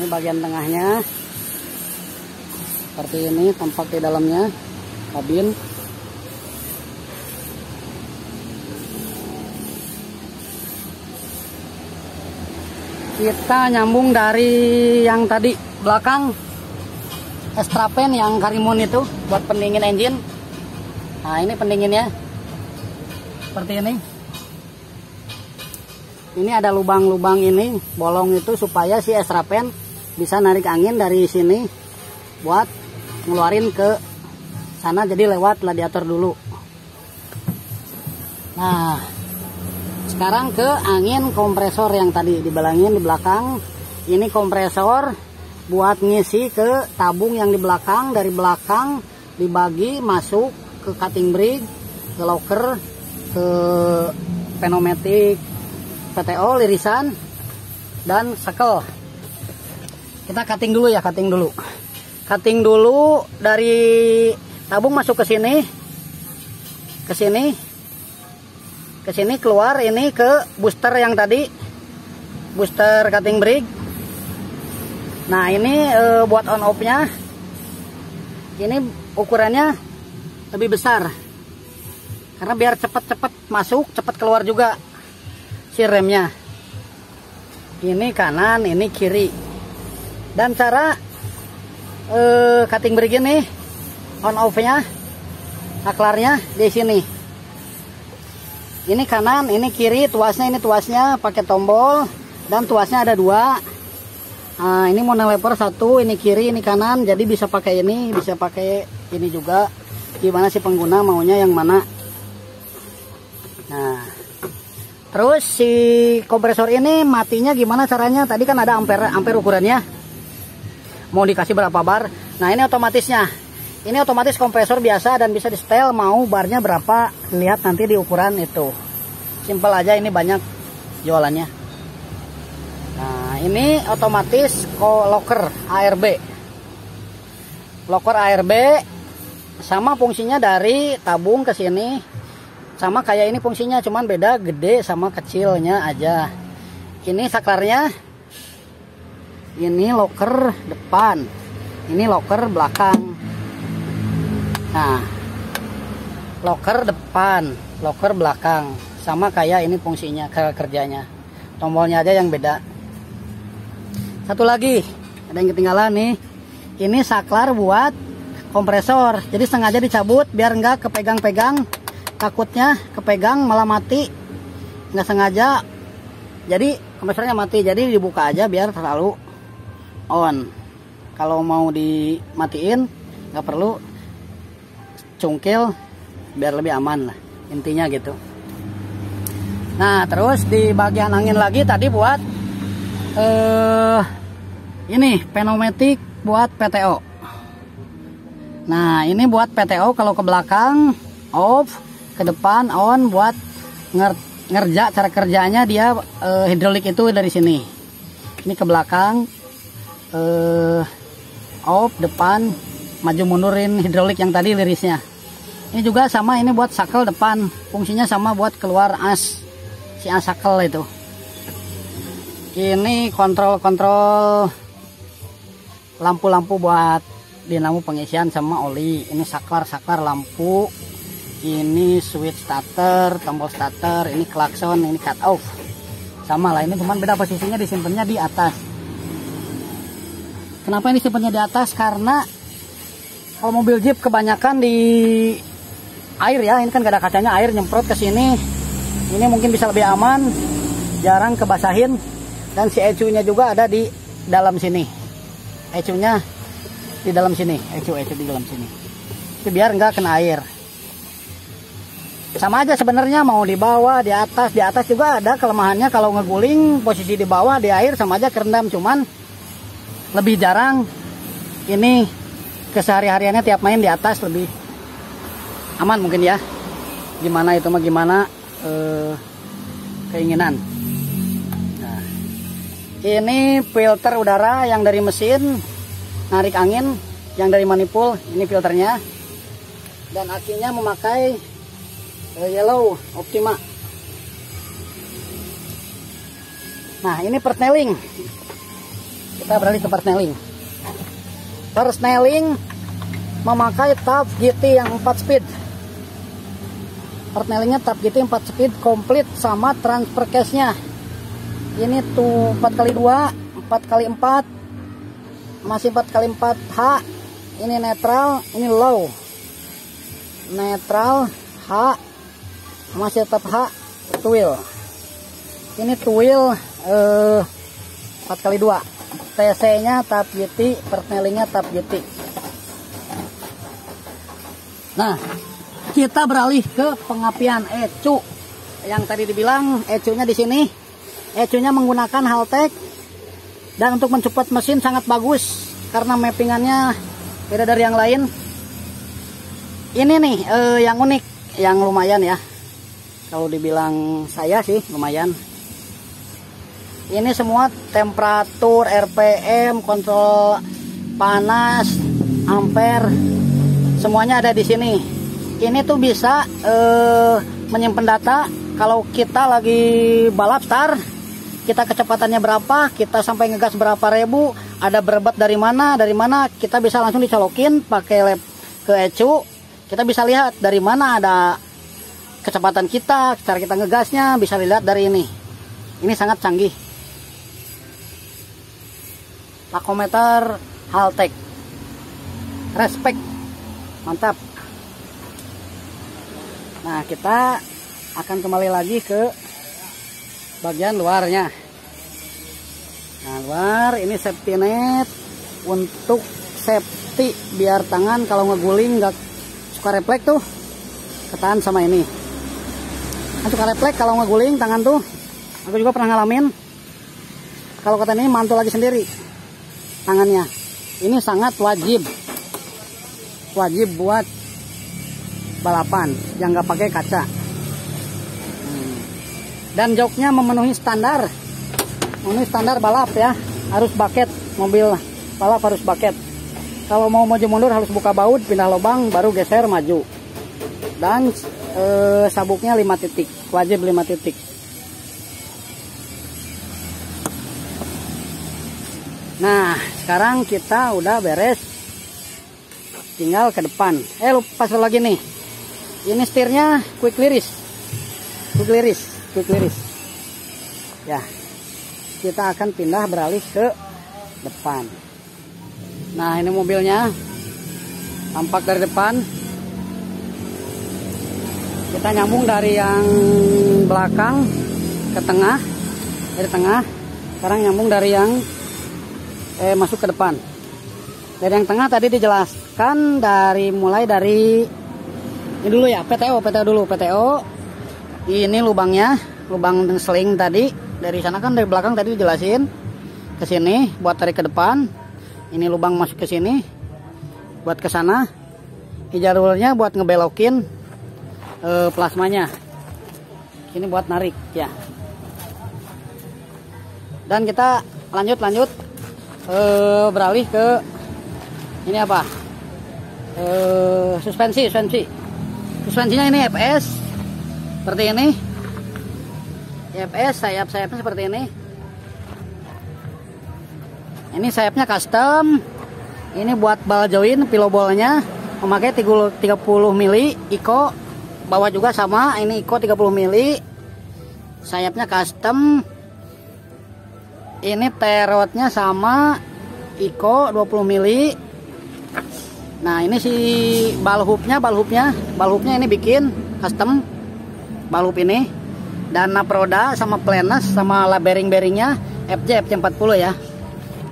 bagian tengahnya. Seperti ini tampak di dalamnya kabin. Kita nyambung dari yang tadi belakang extrapan yang Karimun itu buat pendingin engine. Nah, ini pendinginnya seperti ini. Ini ada lubang-lubang ini, bolong itu supaya si extrapan bisa narik angin dari sini buat ngeluarin ke sana, jadi lewat radiator dulu. Nah, sekarang ke angin kompresor yang tadi dibalangin di belakang. Ini kompresor buat ngisi ke tabung yang di belakang. Dari belakang dibagi masuk ke cutting brake, ke locker, ke pneumatic, PTO, lirisan, dan sekel. Kita cutting dulu ya, cutting dulu. Cutting dulu dari tabung masuk ke sini, ke sini, ke sini, keluar ini ke booster yang tadi, booster cutting brake. Nah, ini buat on off-nya. Ini ukurannya lebih besar karena biar cepat-cepat masuk, cepat keluar juga si remnya. Ini kanan, ini kiri. Dan cara cutting brake ini on off-nya, saklarnya di sini. Ini kanan, ini kiri, tuasnya ini tuasnya pakai tombol, dan tuasnya ada dua. Nah, ini monelever satu, ini kiri, ini kanan, jadi bisa pakai ini, bisa pakai ini juga. Gimana si pengguna maunya yang mana? Nah, terus si kompresor ini matinya gimana caranya? Tadi kan ada ampere ukurannya. Mau dikasih berapa bar? Nah, ini otomatisnya. Ini otomatis kompresor biasa dan bisa di setel mau barnya berapa, lihat nanti di ukuran itu. Simpel aja, ini banyak jualannya. Nah, ini otomatis locker ARB. Locker ARB sama fungsinya dari tabung ke sini. Sama kayak ini fungsinya, cuman beda gede sama kecilnya aja. Ini saklarnya. Ini locker depan. Ini locker belakang. Nah, locker depan, locker belakang, sama kayak ini fungsinya, kerjanya. Tombolnya aja yang beda. Satu lagi, ada yang ketinggalan nih. Ini saklar buat kompresor. Jadi sengaja dicabut biar nggak kepegang-pegang. Takutnya kepegang malah mati. Nggak sengaja. Jadi kompresornya mati. Jadi dibuka aja biar selalu on. Kalau mau dimatiin nggak perlu, cungkil biar lebih aman lah, intinya gitu. Nah, terus di bagian angin lagi tadi buat ini pneumatic buat PTO. Nah, ini buat PTO, kalau ke belakang off, ke depan on, buat ngerja. Cara kerjanya dia hidrolik itu dari sini. Ini ke belakang off, depan maju mundurin hidrolik yang tadi lirisnya. Ini juga sama, ini buat sakel depan, fungsinya sama buat keluar as, si as sakel itu. Ini kontrol lampu-lampu buat dinamo pengisian sama oli. Ini saklar lampu. Ini switch starter, tombol starter, ini klakson, ini cut off. Sama lah, ini cuman beda posisinya, disimpannya di atas. Kenapa ini simpannya di atas? Karena kalau mobil Jeep kebanyakan di air ya, ini kan gak ada kacanya, air nyemprot ke sini. Ini mungkin bisa lebih aman, jarang kebasahin. Dan si ECU-nya juga ada di dalam sini. ECU-nya di dalam sini, ECU di dalam sini. Itu biar nggak kena air. Sama aja sebenarnya, mau di bawah, di atas. Di atas juga ada kelemahannya, kalau ngeguling posisi di bawah di air sama aja kerendam, cuman lebih jarang. Ini kesehari-hariannya tiap main di atas lebih aman mungkin ya. Gimana itu mah gimana keinginan. Nah, ini filter udara yang dari mesin narik angin, yang dari manifold ini filternya. Dan akinya memakai Yellow Optima. Nah, ini perteling. Kita beralih ke persneling. Persneling memakai tab GT yang 4 speed. Persnelingnya tab GT 4 speed komplit sama transfer case-nya. Ini tuh 4x2, 4x4, masih 4x4H. Ini netral, ini low. Netral H, masih tetap H, twil. Ini twil 4x2. TC-nya tab GT, persnelingnya tab GT. Nah, kita beralih ke pengapian ecu. Yang tadi dibilang ecunya di sini. Ecunya menggunakan Haltech, dan untuk mensupport mesin sangat bagus karena mappingannya beda dari yang lain. Ini nih yang unik, yang lumayan ya. Kalau dibilang saya sih lumayan. Ini semua temperatur, RPM, kontrol panas, ampere, semuanya ada di sini. Ini tuh bisa menyimpan data kalau kita lagi balap star, kita kecepatannya berapa, kita sampai ngegas berapa ribu, ada berebat dari mana, kita bisa langsung dicolokin pakai lab ke ecu. Kita bisa lihat dari mana ada kecepatan kita, cara kita ngegasnya bisa dilihat dari ini. Ini sangat canggih. Tachometer Haltech, respect, mantap. Nah, kita akan kembali lagi ke bagian luarnya. Nah, luar ini safety net untuk safety biar tangan kalau ngeguling nggak suka refleks tuh, ketahan sama ini. Kan suka refleks kalau ngeguling tangan tuh. Aku juga pernah ngalamin. Kalau kata ini mantul lagi sendiri tangannya. Ini sangat wajib buat balapan yang nggak pakai kaca. Dan joknya memenuhi standar balap ya, harus bucket, mobil balap harus bucket. Kalau mau maju mundur harus buka baut, pindah lubang, baru geser maju. Dan sabuknya 5 titik, wajib 5 titik. Nah, sekarang kita udah beres, tinggal ke depan. Lupa satu lagi nih, ini setirnya quick release. Ya, kita akan pindah beralih ke depan. Nah, ini mobilnya tampak dari depan. Kita nyambung dari yang belakang ke tengah, dari tengah. Sekarang nyambung dari yang masuk ke depan. Dari yang tengah tadi dijelaskan mulai dari ini dulu ya, PTO dulu. Ini lubangnya, lubang seling tadi. Dari sana kan dari belakang tadi dijelasin ke sini buat tarik ke depan. Ini lubang masuk ke sini buat ke sana. Jalurnya buat ngebelokin plasmanya. Ini buat narik ya. Dan kita lanjut beralih ke ini apa? Suspensinya ini FS seperti ini. FS sayapnya seperti ini. Ini sayapnya custom. Ini buat ball join, piloballnya memakai 30 mili Iko. Bawah juga sama, ini Iko 30 mili. Sayapnya custom. Ini terotnya sama Iko 20 mili. Nah, ini si balhubnya ini bikin custom balhub ini. Dan nap roda sama planes sama bearingnya FJ 40 ya.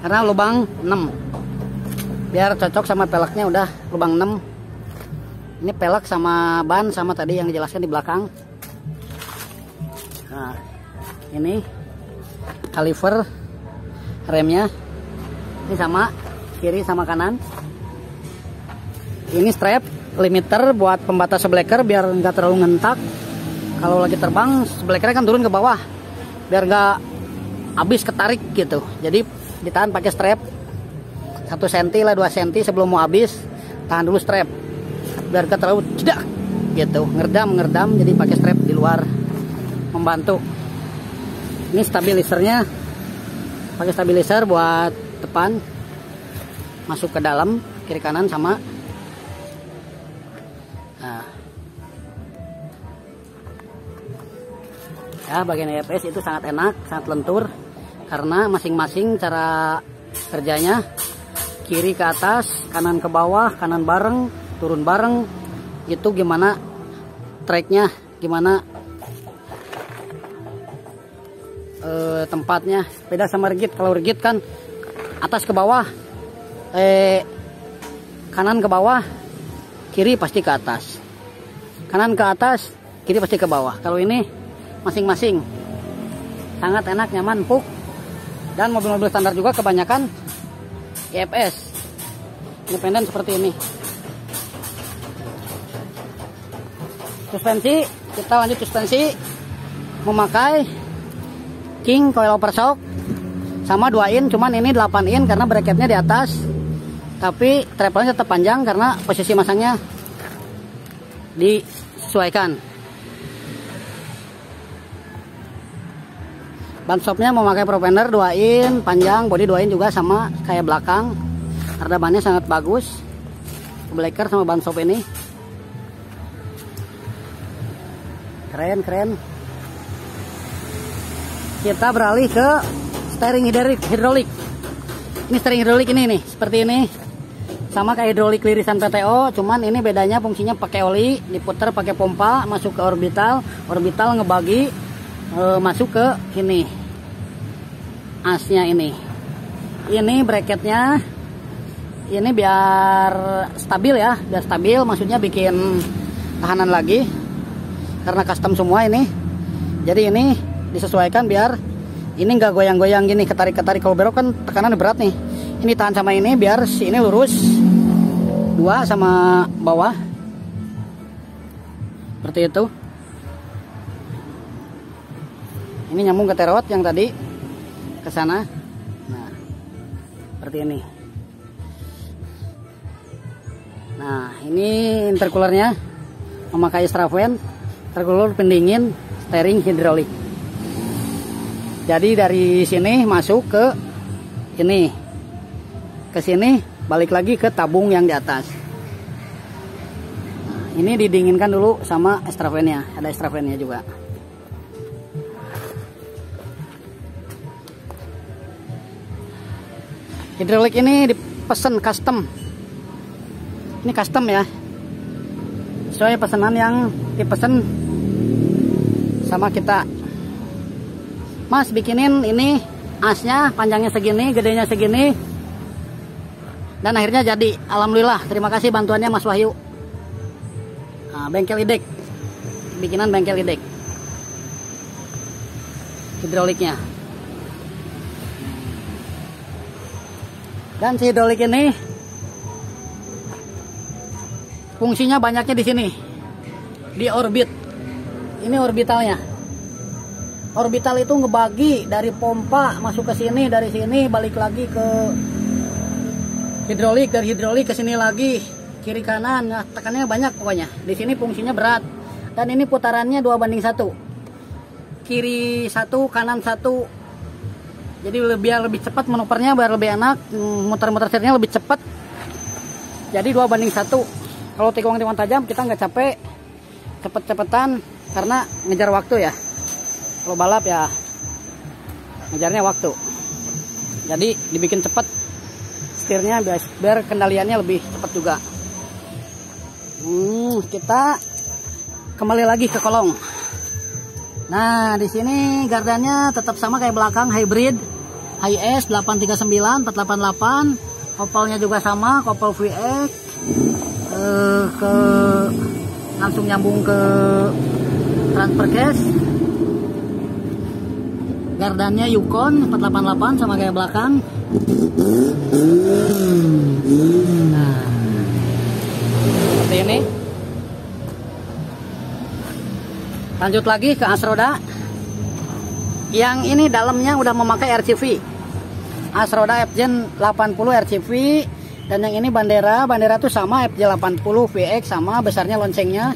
Karena lubang 6. Biar cocok sama peleknya udah lubang 6. Ini pelek sama ban sama tadi yang dijelaskan di belakang. Nah, ini kaliper remnya. Ini sama kiri sama kanan. Ini strap limiter buat pembatas sebleker biar nggak terlalu ngentak. Kalau lagi terbang seblekernya kan turun ke bawah biar nggak habis ketarik gitu. Jadi ditahan pakai strap 1 cm lah 2 cm sebelum mau habis, tahan dulu strap biar nggak terlalu cedak gitu, ngerdam jadi pakai strap di luar membantu. Ini stabilisernya, pakai stabilizer buat depan masuk ke dalam, kiri kanan sama. Nah, ya bagian EFS itu sangat enak, sangat lentur karena masing-masing cara kerjanya, kiri ke atas, kanan ke bawah, kanan bareng, turun bareng, itu gimana tracknya, gimana tempatnya. Beda sama rigid. Kalau rigid kan atas ke bawah, kanan ke bawah, kiri pasti ke atas, kanan ke atas, kiri pasti ke bawah. Kalau ini masing-masing, sangat enak, nyaman, empuk. Dan mobil-mobil standar juga kebanyakan EFS independen seperti ini. Suspensi, kita lanjut suspensi memakai King coilover shock sama 2 in, cuman ini 8 in karena bracketnya di atas, tapi travelnya tetap panjang karena posisi masangnya disesuaikan. Ban stopnya memakai propender 2 in panjang, bodi 2 in juga sama kayak belakang. Redabannya sangat bagus, blacker sama ban stop ini keren. Kita beralih ke steering hidrolik. Ini steering hidrolik ini nih, seperti ini. Sama kayak hidrolik lirisan PTO, cuman ini bedanya fungsinya pakai oli, diputar pakai pompa, masuk ke orbital, ngebagi masuk ke ini. Asnya ini. Ini bracketnya ini biar stabil ya, biar stabil, maksudnya bikin tahanan lagi. Karena custom semua ini. Jadi ini disesuaikan biar ini nggak goyang-goyang gini, ketarik-ketarik. Kalau belok kan tekanan berat nih, ini tahan sama ini biar si ini lurus, 2 sama bawah seperti itu. Ini nyambung ke terot yang tadi ke sana. Nah, seperti ini. Nah, ini intercoolernya memakai Straven, intercooler pendingin steering hidrolik. Jadi dari sini masuk ke ini, ke sini, balik lagi ke tabung yang di atas. Nah, ini didinginkan dulu sama Stravennya, ada Stravennya juga. Hidrolik ini dipesan custom. Ini custom ya, sesuai pesanan yang dipesan sama kita. Mas bikinin ini asnya panjangnya segini, gedenya segini, dan akhirnya jadi. Alhamdulillah, terima kasih bantuannya Mas Wahyu. Nah, bengkel idek, bikinan bengkel idek hidroliknya. Dan si hidrolik ini fungsinya banyaknya di sini, di orbit. Ini orbitalnya. Orbital itu ngebagi dari pompa masuk ke sini, dari sini balik lagi ke hidrolik, dari hidrolik ke sini lagi, kiri kanan. Nah, tekanannya banyak pokoknya. Di sini fungsinya berat. Dan ini putarannya 2:1. Kiri 1, kanan 1. Jadi biar lebih cepat manuvernya, biar lebih enak, muter-muter setirnya lebih cepat. Jadi 2:1. Kalau tikungan tajam kita nggak capek, cepet-cepetan karena ngejar waktu ya. Kalau balap ya ngejarnya waktu. Jadi dibikin cepat setirnya biar kendaliannya lebih cepat juga. Kita kembali lagi ke kolong. Nah, di sini gardannya tetap sama kayak belakang, hybrid, HS 839 488. Kopelnya juga sama, kopel VX. Langsung nyambung ke transfer case. Gardannya Yukon 488 sama kayak belakang. Nah, seperti ini. Lanjut lagi ke as roda. Yang ini dalamnya udah memakai RCV. As roda FJ 80 RCV. Dan yang ini bandera tuh sama FJ 80 VX, sama besarnya loncengnya,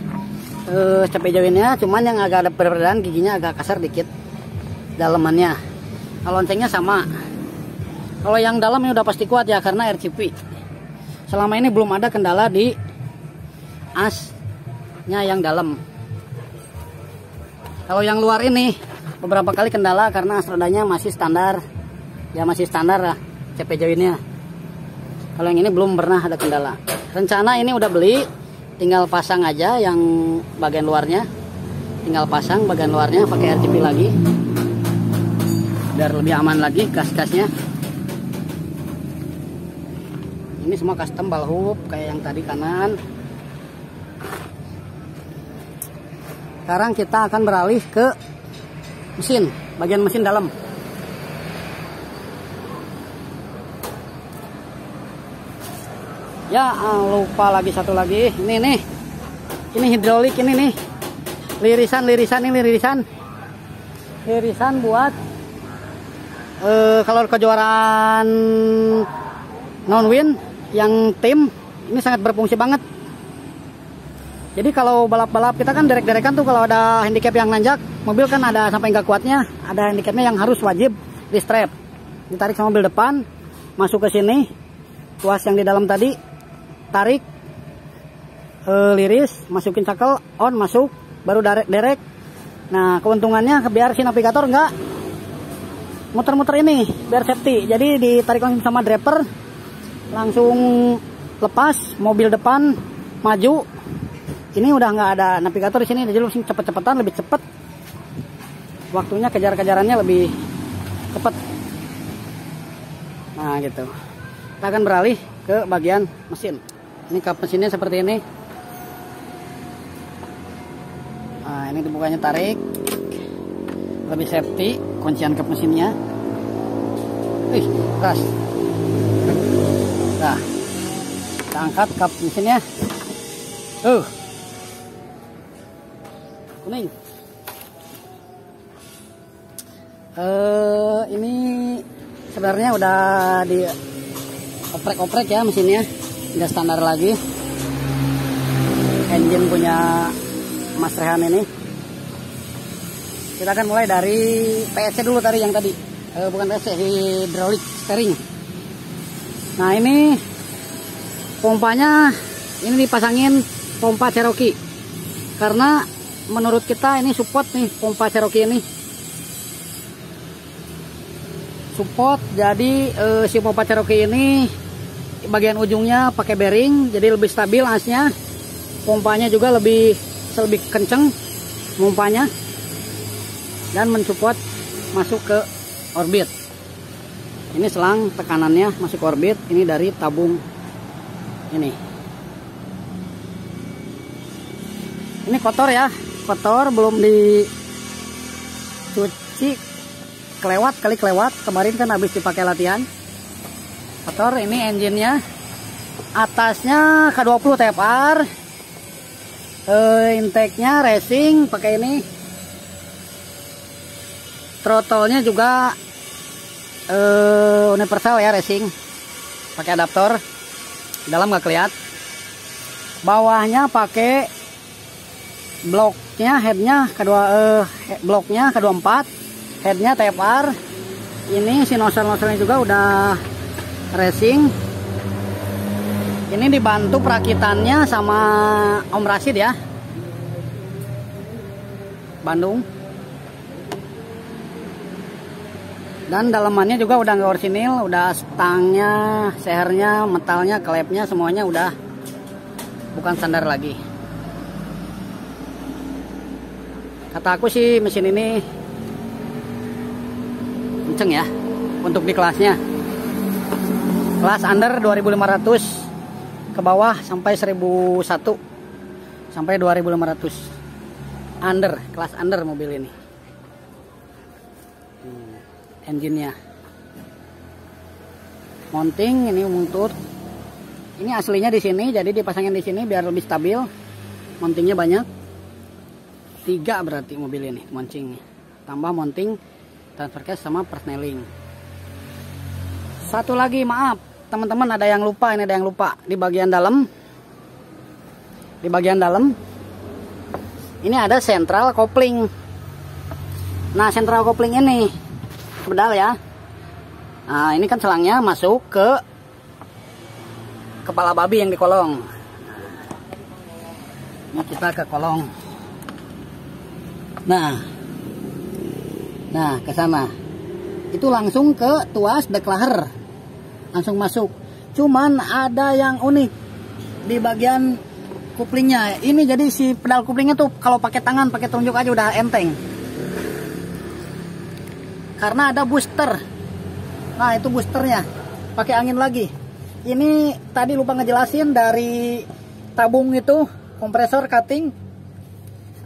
capai joinnya, cuman yang agak ada perbedaan, giginya agak kasar dikit dalemannya. Nah, loncengnya sama. Kalau yang dalam ini udah pasti kuat ya, karena RCP. Selama ini belum ada kendala di asnya yang dalam. Kalau yang luar ini beberapa kali kendala karena as rodanya masih standar. Ya masih standar lah CP joinnya. Kalau yang ini belum pernah ada kendala. Rencana ini udah beli, tinggal pasang aja yang bagian luarnya. Tinggal pasang bagian luarnya pakai RCP lagi. Biar lebih aman lagi gas-gasnya. Ini semua custom ball hoop kayak yang tadi kanan. Sekarang kita akan beralih ke mesin, bagian mesin dalam. Ya, lupa lagi satu lagi. Ini nih. Ini hidrolik ini nih. Lirisan buat kalau kejuaraan non-win yang tim ini sangat berfungsi banget. Jadi kalau balap-balap kita kan derek-derekan tuh, kalau ada handicap yang nanjak, mobil kan ada sampai nggak kuatnya, ada handicapnya yang harus wajib di strap. Ditarik sama mobil depan, masuk ke sini, tuas yang di dalam tadi, tarik, liris, masukin shackle, on, masuk, baru derek. Nah keuntungannya biar si navigator nggak muter-muter ini, biar safety. Jadi ditarik langsung sama driver, langsung lepas, mobil depan maju. Ini udah nggak ada navigator di sini, jadi langsung cepet-cepetan, lebih cepet. Waktunya kejar-kejarannya lebih cepet. Nah gitu. Kita akan beralih ke bagian mesin. Ini kap mesinnya seperti ini. Nah ini dibukanya tarik, lebih safety. Kuncian kap mesinnya. Keras. Nah, kita angkat kap mesinnya. Kuning. Ini sebenarnya udah di oprek-oprek ya mesinnya, udah standar lagi. Engine punya Mas Rehan ini. Kita akan mulai dari PSC dulu tadi yang tadi, bukan PSC, hidrolik steering. Nah ini pompanya, ini dipasangin pompa Cherokee karena menurut kita ini support nih, pompa Cherokee ini support. Jadi si pompa Cherokee ini bagian ujungnya pakai bearing, jadi lebih stabil asnya. Pompanya juga lebih kenceng pompanya dan mensupport masuk ke orbit. Ini selang tekanannya masuk ke orbit, ini dari tabung ini. Ini kotor ya, kotor, belum dicuci, kelewat. Kemarin kan habis dipakai latihan, kotor. Ini engine-nya, atasnya K20 TFR, intake-nya racing pakai ini, throttle-nya juga universal ya, racing pakai adaptor. Dalam nggak kelihatan. Bawahnya pakai bloknya, headnya bloknya K24, headnya TFR. Ini si nozzle-nozzle juga udah racing. Ini dibantu perakitannya sama Om Rashid ya, Bandung. Dan dalamannya juga udah nggak orisinil, udah stangnya, sehernya, metalnya, klepnya semuanya udah bukan standar lagi. Kata aku sih mesin ini kenceng ya untuk di kelasnya. Kelas under 2500 ke bawah sampai 1001 sampai 2500. Under, kelas under mobil ini. Engine-nya. Mounting ini muntur. Ini aslinya di sini, jadi dipasangin di sini biar lebih stabil. Mountingnya banyak. 3 berarti mobil ini mountingnya. Tambah mounting transfer case sama persneling. Satu lagi, maaf teman-teman, ada yang lupa, ini ada yang lupa di bagian dalam. Di bagian dalam ini ada central coupling. Nah, central coupling ini pedal ya. Nah, ini kan selangnya masuk ke kepala babi yang di kolong. Ini kita ke kolong. Nah, ke sana. Itu langsung ke tuas deklaher. Langsung masuk. Cuman ada yang unik di bagian kuplingnya. Ini jadi si pedal kuplingnya tuh kalau pakai tangan, pakai telunjuk aja udah enteng. Karena ada booster. Nah, itu boosternya. Pakai angin lagi. Ini tadi lupa ngejelasin, dari tabung itu kompresor cutting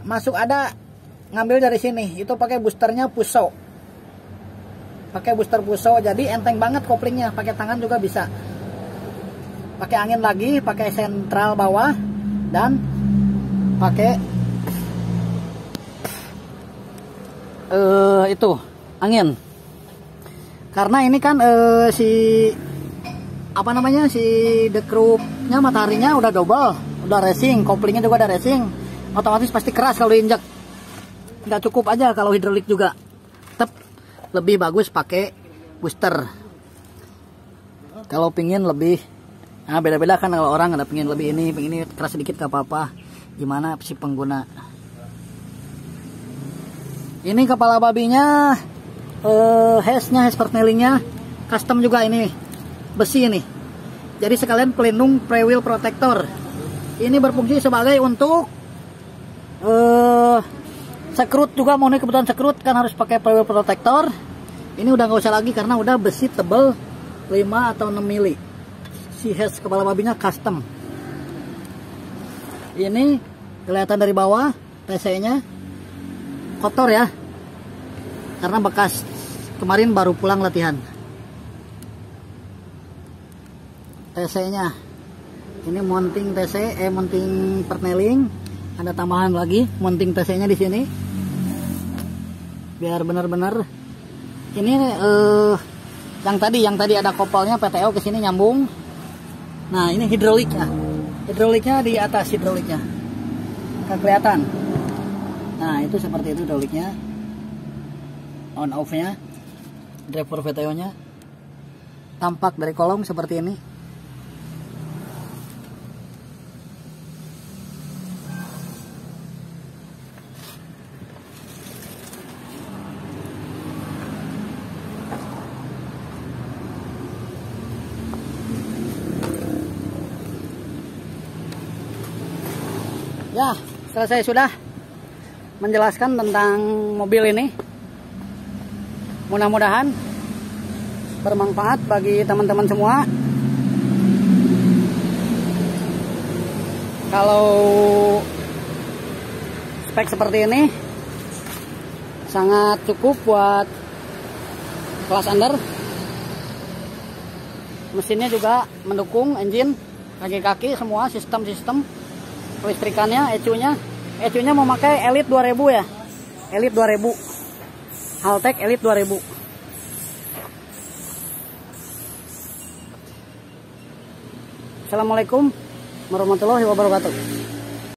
masuk, ada ngambil dari sini. Itu pakai boosternya Puso. Pakai booster Puso, jadi enteng banget koplingnya. Pakai tangan juga bisa. Pakai angin lagi, pakai sentral bawah, dan pakai itu angin. Karena ini kan si dekrupnya, mataharinya udah double, udah racing, koplingnya juga udah racing, otomatis pasti keras kalau diinjak. Nggak cukup aja kalau hidrolik juga. Tetap lebih bagus pakai booster. Kalau pingin lebih, nah beda-beda kan kalau orang ada pingin lebih ini keras sedikit gak apa-apa. Gimana si pengguna. Ini kepala babinya, hes persnelingnya custom juga, ini besi ini. Jadi sekalian pelindung pre-wheel protector. Ini berfungsi sebagai untuk sekrut juga, mau nih kebetulan sekrut kan harus pakai pre-wheel protector. Ini udah nggak usah lagi karena udah besi tebel 5 atau 6 mili. Si hes kepala babinya custom. Ini kelihatan dari bawah TC-nya kotor ya, karena bekas kemarin baru pulang latihan. TC-nya ini mounting TC, mounting perneling, ada tambahan lagi mounting TC-nya di sini biar benar-benar. Ini yang tadi ada kopelnya PTO ke sini nyambung. Nah, ini hidroliknya di atas, hidroliknya nggak kelihatan. Nah, itu seperti itu hidroliknya, on off nya, driver VTO nya tampak dari kolong seperti ini. Ya, selesai sudah menjelaskan tentang mobil ini. Mudah-mudahan bermanfaat bagi teman-teman semua. Kalau spek seperti ini sangat cukup buat kelas under. Mesinnya juga mendukung, engine, kaki-kaki semua, sistem listrikannya, ECU-nya memakai Elite 2000 ya. Elite 2000. Haltech Elite 2000. Assalamualaikum warahmatullahi wabarakatuh.